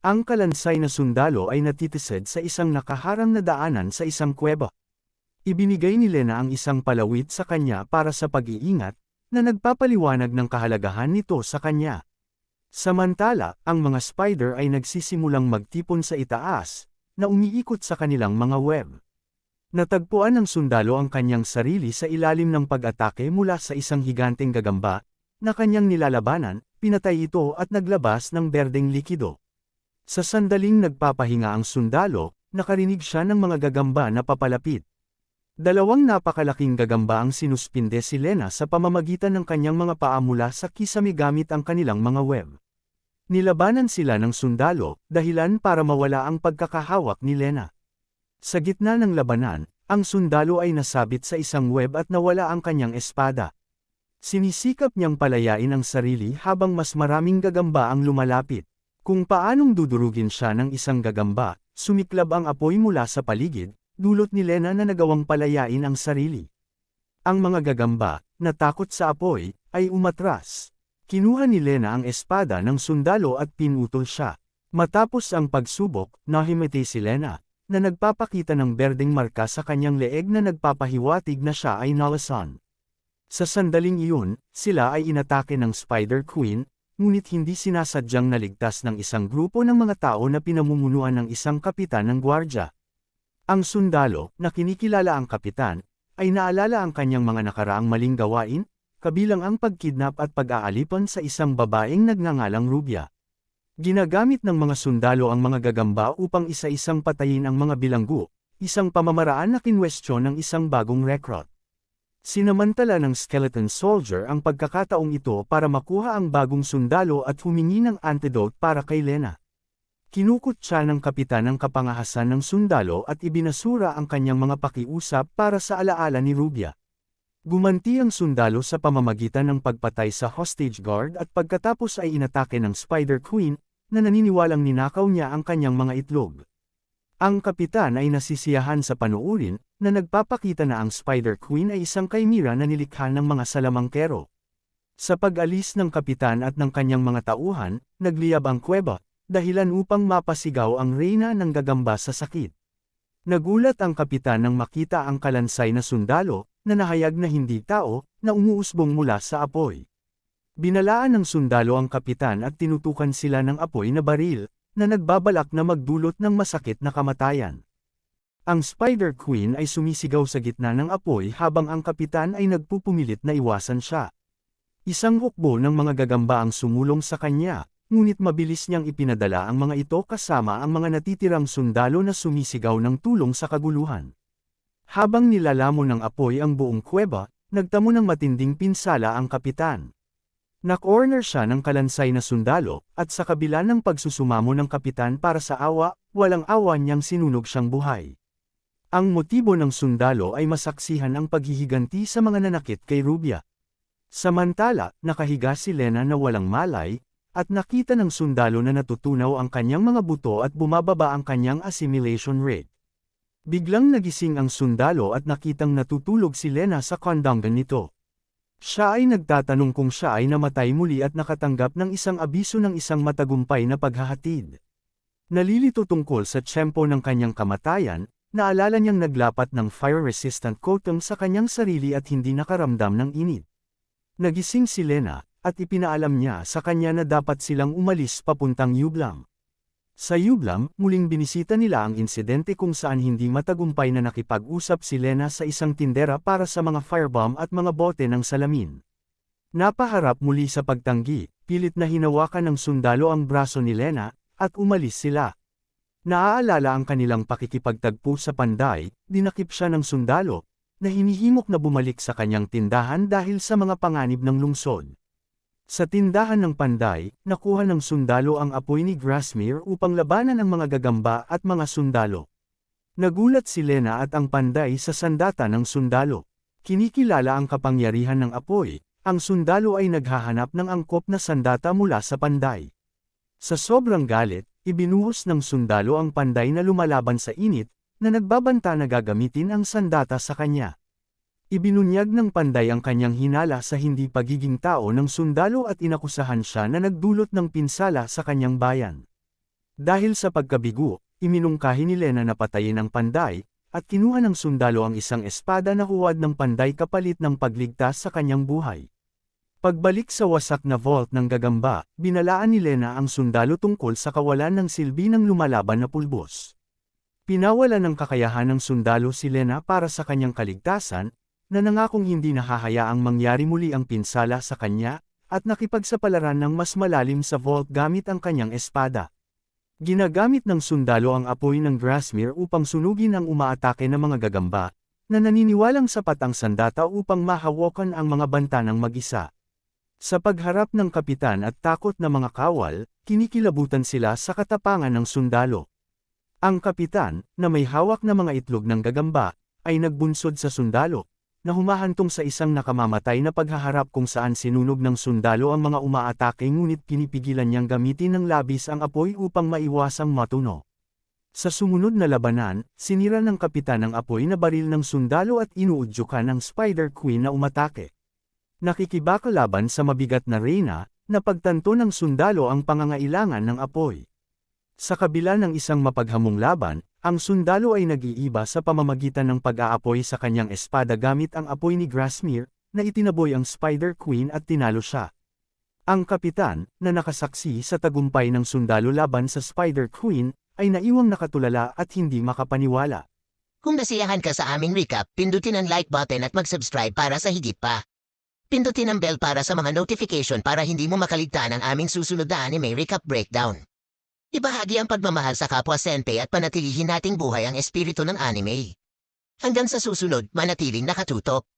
Ang kalansay na sundalo ay natitised sa isang nakaharang na daanan sa isang kuweba. Ibinigay ni Lena ang isang palawit sa kanya para sa pag-iingat, na nagpapaliwanag ng kahalagahan nito sa kanya. Samantala, ang mga spider ay nagsisimulang magtipon sa itaas, na umiikot sa kanilang mga web. Natagpuan ng sundalo ang kanyang sarili sa ilalim ng pag-atake mula sa isang higanteng gagamba, na kanyang nilalabanan, pinatay ito at naglabas ng berdeng likido. Sa sandaling nagpapahinga ang sundalo, nakarinig siya ng mga gagamba na papalapit. Dalawang napakalaking gagamba ang sinuspinde si Lena sa pamamagitan ng kanyang mga paa mula sa kisame gamit ang kanilang mga web. Nilabanan sila ng sundalo, dahilan para mawala ang pagkakahawak ni Lena. Sa gitna ng labanan, ang sundalo ay nasabit sa isang web at nawala ang kanyang espada. Sinisikap niyang palayain ang sarili habang mas maraming gagamba ang lumalapit. Kung paanong dudurugin siya ng isang gagamba, sumiklab ang apoy mula sa paligid, dulot ni Lena na nagawang palayain ang sarili. Ang mga gagamba, natakot sa apoy, ay umatras. Kinuha ni Lena ang espada ng sundalo at pinutol siya. Matapos ang pagsubok, nahimatay si Lena, na nagpapakita ng berdeng marka sa kanyang leeg na nagpapahiwatig na siya ay nalasan. Sa sandaling iyon, sila ay inatake ng Spider Queen, ngunit hindi sinasadyang naligtas ng isang grupo ng mga tao na pinamumunuan ng isang kapitan ng gwardya. Ang sundalo, na kinikilala ang kapitan, ay naalala ang kanyang mga nakaraang maling gawain, kabilang ang pagkidnap at pag-aalipan sa isang babaeng nagngangalang Rubia. Ginagamit ng mga sundalo ang mga gagamba upang isa-isang patayin ang mga bilanggo, isang pamamaraan na kinwestiyon ng isang bagong recruit. Sinamantala ng skeleton soldier ang pagkakataong ito para makuha ang bagong sundalo at humingi ng antidote para kay Lena. Kinukot siya ng kapitan ang kapangahasan ng sundalo at ibinasura ang kanyang mga pakiusap para sa alaala ni Rubia. Gumanti ang sundalo sa pamamagitan ng pagpatay sa hostage guard at pagkatapos ay inatake ng Spider Queen, na naniniwalang ninakaw niya ang kanyang mga itlog. Ang kapitan ay nasisiyahan sa panuurin, na nagpapakita na ang Spider Queen ay isang kaimira na nilikha ng mga salamangkero. Sa pag-alis ng kapitan at ng kanyang mga tauhan, nagliyab ang kuweba, dahilan upang mapasigaw ang reyna ng gagamba sa sakit. Nagulat ang kapitan nang makita ang kalansay na sundalo, na nahayag na hindi tao, na umuusbong mula sa apoy. Binalaan ng sundalo ang kapitan at tinutukan sila ng apoy na baril, na nagbabalak na magdulot ng masakit na kamatayan. Ang Spider Queen ay sumisigaw sa gitna ng apoy habang ang kapitan ay nagpupumilit na iwasan siya. Isang hukbo ng mga gagamba ang sumulong sa kanya, ngunit mabilis niyang ipinadala ang mga ito kasama ang mga natitirang sundalo na sumisigaw ng tulong sa kaguluhan. Habang nilalamon ng apoy ang buong kuweba, nagtamo ng matinding pinsala ang kapitan. Na-corner siya ng kalansay na sundalo, at sa kabila ng pagsusumamo ng kapitan para sa awa, walang awa niyang sinunog siyang buhay. Ang motibo ng sundalo ay masaksihan ang paghihiganti sa mga nanakit kay Rubia. Samantala, nakahiga si Lena na walang malay, at nakita ng sundalo na natutunaw ang kanyang mga buto at bumababa ang kanyang assimilation rate. Biglang nagising ang sundalo at nakitang natutulog si Lena sa kondangan nito. Siya ay nagtatanong kung siya ay namatay muli at nakatanggap ng isang abiso ng isang matagumpay na paghahatid. Nalilito tungkol sa tiyempo ng kanyang kamatayan, naalala niyang naglapat ng fire-resistant coating sa kanyang sarili at hindi nakaramdam ng init. Nagising si Lena, at ipinaalam niya sa kanya na dapat silang umalis papuntang Yublam. Sa Yublam, muling binisita nila ang insidente kung saan hindi matagumpay na nakipag-usap si Lena sa isang tindera para sa mga firebomb at mga bote ng salamin. Napaharap muli sa pagtanggi, pilit na hinawakan ng sundalo ang braso ni Lena, at umalis sila. Naaalala ang kanilang pakikipagtagpo sa Panday, dinakip siya ng sundalo, na hinihimok na bumalik sa kanyang tindahan dahil sa mga panganib ng lungsod. Sa tindahan ng Panday, nakuha ng sundalo ang apoy ni Grasmere upang labanan ang mga gagamba at mga sundalo. Nagulat si Lena at ang Panday sa sandata ng sundalo. Kinikilala ang kapangyarihan ng apoy, ang sundalo ay naghahanap ng angkop na sandata mula sa Panday. Sa sobrang galit, ibinuhos ng sundalo ang Panday na lumalaban sa init, na nagbabanta na gagamitin ang sandata sa kanya. Ibinunyag ng Panday ang kanyang hinala sa hindi pagiging tao ng sundalo at inakusahan siya na nagdulot ng pinsala sa kanyang bayan. Dahil sa pagkabigo, iminungkahi ni Lena na patayin ang Panday, at kinuha ng sundalo ang isang espada na huwad ng Panday kapalit ng pagligtas sa kanyang buhay. Pagbalik sa wasak na vault ng gagamba, binalaan ni Lena ang sundalo tungkol sa kawalan ng silbi ng lumalaban na pulbos. Pinawalan ng kakayahan ng sundalo si Lena para sa kanyang kaligtasan, na nangakong hindi nahahayaang mangyari muli ang pinsala sa kanya, at nakipagsapalaran ng mas malalim sa vault gamit ang kanyang espada. Ginagamit ng sundalo ang apoy ng Grasmere upang sunugin ang umaatake na mga gagamba, na naniniwalang sapat ang sandata upang mahawakan ang mga banta ng mag-isa. Sa pagharap ng kapitan at takot na mga kawal, kinikilabutan sila sa katapangan ng sundalo. Ang kapitan, na may hawak na mga itlog ng gagamba, ay nagbunsod sa sundalo, na humahantong sa isang nakamamatay na paghaharap kung saan sinunog ng sundalo ang mga umaatake ngunit pinipigilan niyang gamitin ng labis ang apoy upang maiwasang matuno. Sa sumunod na labanan, sinira ng kapitan ang apoy na baril ng sundalo at inuudyukan ng Spider Queen na umatake. Nakikibakalaban sa mabigat na reyna, na pagtanto ng sundalo ang pangangailangan ng apoy. Sa kabila ng isang mapaghamong laban, ang sundalo ay nag-iiba sa pamamagitan ng pag-aapoy sa kanyang espada gamit ang apoy ni Grasmere, na itinaboy ang Spider Queen at tinalo siya. Ang kapitan, na nakasaksi sa tagumpay ng sundalo laban sa Spider Queen, ay naiwang nakatulala at hindi makapaniwala. Kung nasiyahan ka sa aming recap, pindutin ang like button at mag-subscribe para sa higit pa. Pindutin ang bell para sa mga notification para hindi mo makaligtaan ang aming susunod na anime recap breakdown. Ibahagi ang pagmamahal sa kapwa senpai at panatilihin nating buhay ang espiritu ng anime. Hanggang sa susunod, manatiling nakatutok.